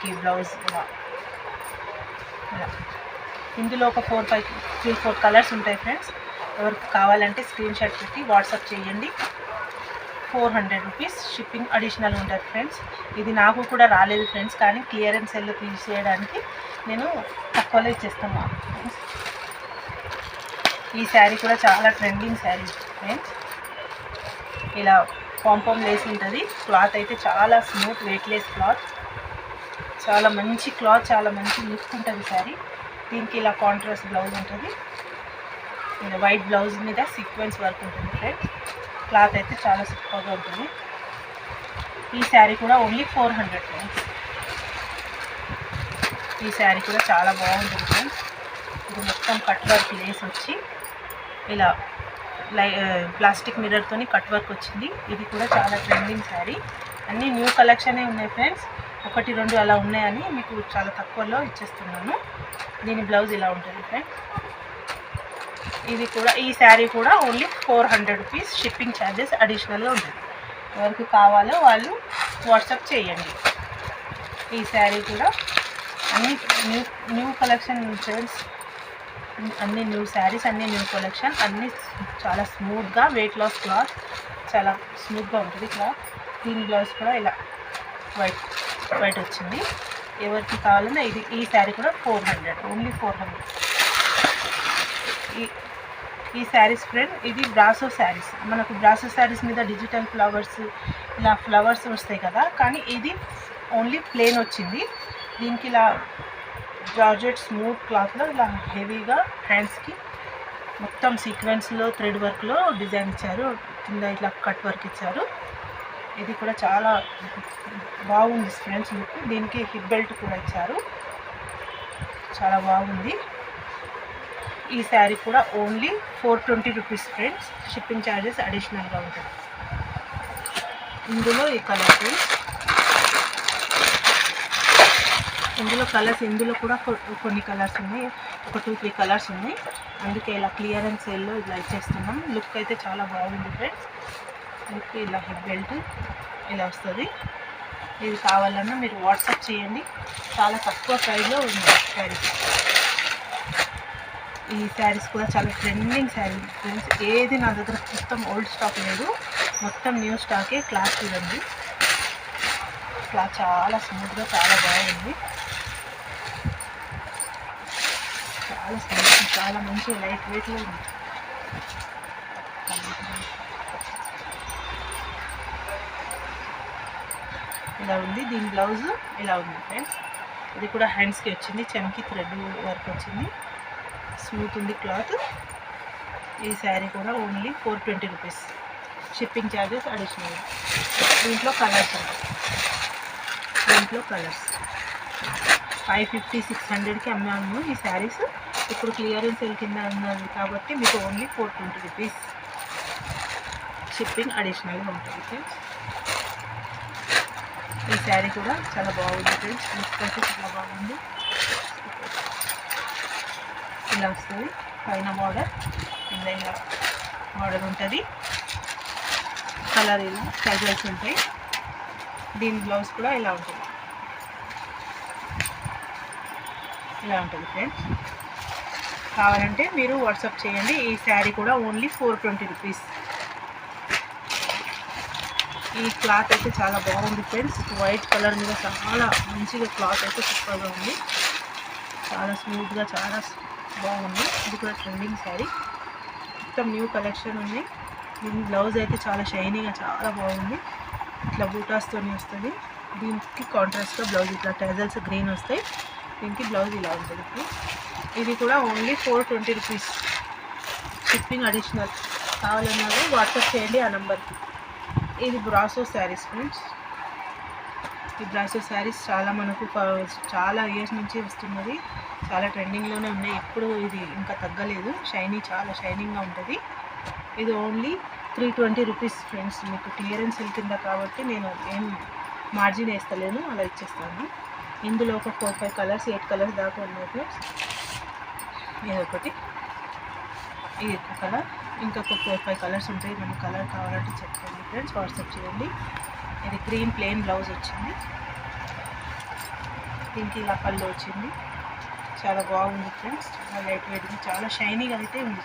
దీనికి బ్లౌజ్ ఇలా ఇలా ఇందులో ఒక 3-4 కలర్స్ ఉంటాయి ఫ్రెండ్స్. ఎవరికి కావాలంటే స్క్రీన్ షాట్ పెట్టి వాట్సాప్ చేయండి. 400 రూపీస్ షిప్పింగ్ అడిషనల్ ఉంటుంది ఫ్రెండ్స్. ఇది నాకు కూడా రాలేదు ఫ్రెండ్స్, కానీ క్లియరెన్స్ సెల్ తీసేయడానికి నేను తక్కువలో ఇచ్చేస్తున్నాను ఫ్రెండ్స్. ఈ శారీ కూడా చాలా ట్రెండింగ్ శారీ ఫ్రెండ్స్. ఇలా పాంపామ్ లేస్ ఉంటుంది. క్లాత్ అయితే చాలా స్మూత్ వెయిట్లెస్ క్లాత్, చాలా మంచి క్లాత్, చాలా మంచి లుక్ ఉంటుంది శారీ. దీనికి ఇలా కాంట్రాస్ట్ బ్లౌజ్ ఉంటుంది. ఇలా వైట్ బ్లౌజ్ మీద సీక్వెన్స్ వర్క్ ఉంటుంది ఫ్రెండ్స్. క్లాత్ అయితే చాలా సూపర్గా ఉంటుంది. ఈ శారీ కూడా ఓన్లీ 400 ఫ్రెండ్స్. ఈ శారీ కూడా చాలా బాగుంటుంది ఫ్రెండ్స్. ఇది మొత్తం కట్ వర్క్ లేస్ వచ్చి ఇలా ప్లాస్టిక్ మిర్రర్తోని కట్ వర్క్ వచ్చింది. ఇది కూడా చాలా ట్రెండింగ్ శారీ. అన్నీ న్యూ కలెక్షనే ఉన్నాయి ఫ్రెండ్స్. 1-2 అలా ఉన్నాయని మీకు చాలా తక్కువలో ఇచ్చేస్తున్నాను. దీని బ్లౌజ్ ఇలా ఉంటుంది ఫ్రెండ్స్. ఇది కూడా ఈ శారీ కూడా ఓన్లీ 400 రూపీస్ షిప్పింగ్ ఛార్జెస్ అడిషనల్గా ఉంటుంది. ఎవరికి కావాలో వాళ్ళు వాట్సాప్ చేయండి. ఈ శారీ కూడా అన్ని న్యూ కలెక్షన్ ఫ్రెండ్స్. అన్ని న్యూ శారీస్, అన్ని న్యూ కలెక్షన్, అన్నీ చాలా స్మూత్గా వెయిట్ లాస్ క్లాత్, చాలా స్మూత్గా ఉంటుంది క్లాత్. దీని బ్లౌజ్ కూడా ఇలా వైట్ వచ్చింది. ఎవరికి కావాలన్నా ఈ శారీ కూడా 400, ఓన్లీ 400. ఈ శారీస్ ఫ్రెండ్, ఇది బ్రాసో శారీస్. మనకు బ్రాసో శారీస్ మీద డిజిటల్ ఫ్లవర్స్, ఇలా ఫ్లవర్స్ వస్తాయి కదా, కానీ ఇది ఓన్లీ ప్లెయిన్ వచ్చింది. దీనికి ఇలా జార్జెట్ స్మూత్ క్లాత్లో ఇలా హెవీగా హ్యాండ్స్కి మొత్తం సీక్వెన్స్లో థ్రెడ్ వర్క్లో డిజైన్ ఇచ్చారు. కింద ఇట్లా కట్ వర్క్ ఇచ్చారు. ఇది కూడా చాలా బాగుంది ఫ్రెండ్స్ లుక్. దీనికి హిప్ బెల్ట్ కూడా ఇచ్చారు, చాలా బాగుంది. ఈ శారీ కూడా only 420 rupees friends. Shipping charges అడిషనల్గా ఉంటుంది. ఇందులో ఈ కలర్ ఫ్రెండ్స్, ఇందులో కూడా కొన్ని కలర్స్ ఉన్నాయి. ఒక 2-3 కలర్స్ ఉన్నాయి. అందుకే ఇలా క్లియరెన్స్ సేల్లో ఇలా ఇచ్చేస్తున్నాం. లుక్ అయితే చాలా బాగుంది ఫ్రెండ్స్. లుక్ ఇలా హిప్ బెల్ట్ ఇలా వస్తుంది. ఇది కావాలన్నా మీరు వాట్సాప్ చేయండి. చాలా తక్కువ ప్రైస్లో ఉంది శారీస్. ఈ శారీస్ కూడా చాలా ట్రెండింగ్ శారీ ఫ్రెండ్స్. ఏది నా దగ్గర మొత్తం ఓల్డ్ స్టాక్ లేదు, మొత్తం న్యూ స్టాకే. క్లాత్ చూడండి, క్లాత్ చాలా స్మూత్గా చాలా బాగుంది. చాలా స్మూత్, చాలా మంచి లైట్ వెయిట్లో ఉంది. ఇలా ఉంది. దీని బ్లౌజ్ ఇలా ఉంది ఫ్రెండ్స్. ఇది కూడా హ్యాండ్స్కి వచ్చింది, చెమ్కి థ్రెడ్ వర్క్ వచ్చింది. స్మూత్ ఉంది క్లాత్. ఈ శారీ కూడా only 420 rupees shipping charges additional. దీంట్లో కలర్స్ ఉంటాయి. దీంట్లో కలర్స్ 550-600కి అమ్మాము ఈ శారీస్. ఇప్పుడు క్లియరెన్స్ సేల్ కింద ఉన్నది కాబట్టి మీకు ఓన్లీ 420 రూపీస్ షిప్పింగ్ అడిషనల్గా ఉంటుంది ఫ్రెండ్స్. ఈ శారీ కూడా చాలా బాగుంది ఫ్రెండ్స్. లుక్ అయితే చాలా బాగుంది. ఇలా వస్తుంది పైన బార్డర్, కింద ఇలా బార్డర్ ఉంటుంది. కలర్ ఇలా స్టైల్స్ ఉంటాయి. దీని బ్లౌజ్ కూడా ఇలా ఉంటుంది, ఇలా ఉంటుంది ఫ్రెండ్స్. కావాలంటే మీరు వాట్సాప్ చేయండి. ఈ శారీ కూడా ఓన్లీ 420 రూపీస్. ఈ క్లాత్ అయితే చాలా బాగుంది ఫ్రెండ్స్. వైట్ కలర్ మీద చాలా మంచిగా క్లాత్ అయితే సూపర్గా ఉంది. చాలా స్మూత్గా చాలా బాగుంది. ఇది కూడా ట్రెండింగ్ శారీ, మొత్తం న్యూ కలెక్షన్ ఉంది. దీని బ్లౌజ్ అయితే చాలా షైనీగా చాలా బాగుంది. ఇట్లా బూటాస్తో వస్తుంది. దీనికి కాంట్రాస్ట్గా బ్లౌజ్ ఇట్లా టెజల్స్ గ్రీన్ వస్తాయి. దీనికి బ్లౌజ్ ఇలా ఉంటుంది. ఇది కూడా ఓన్లీ 420 రూపీస్ షిప్పింగ్ అడిషనల్. కావాలన్నా వాట్సాప్ చేయండి ఆ నెంబర్కి. ఇది బ్రాసో శారీస్ ఫ్రెండ్స్. ఈ బ్రాసో శారీస్ చాలా మనకు చాలా ఇయర్స్ నుంచి వస్తున్నది, చాలా ట్రెండింగ్లోనే ఉన్నాయి. ఇప్పుడు ఇది ఇంకా తగ్గలేదు. షైనీ, చాలా షైనింగ్గా ఉంటుంది. ఇది ఓన్లీ 320 రూపీస్ ఫ్రెండ్స్. మీకు క్లియరెన్స్ కింద కాబట్టి నేను ఏం మార్జిన్ వేస్తలేను, అలా ఇచ్చేస్తాను. ఇందులో ఒక 4-5 కలర్స్ 8 కలర్స్ దాకా ఉన్నాయి ఫ్రెండ్స్. ఇదొకటి, ఇది ఒక కలర్, ఇంకొక 4-5 కలర్స్ ఉంటాయి. మనకు కలర్ కావాలంటే చెప్పండి ఫ్రెండ్స్, వాట్సాప్ చేయండి. ఇది గ్రీన్ ప్లెయిన్ బ్లౌజ్ వచ్చింది. దీనికి ఇలా పళ్ళు వచ్చింది. చాలా బాగుంది ఫ్రెండ్స్. చాలా లైట్ వెయిట్గా చాలా షైనీగా అయితే ఉంది.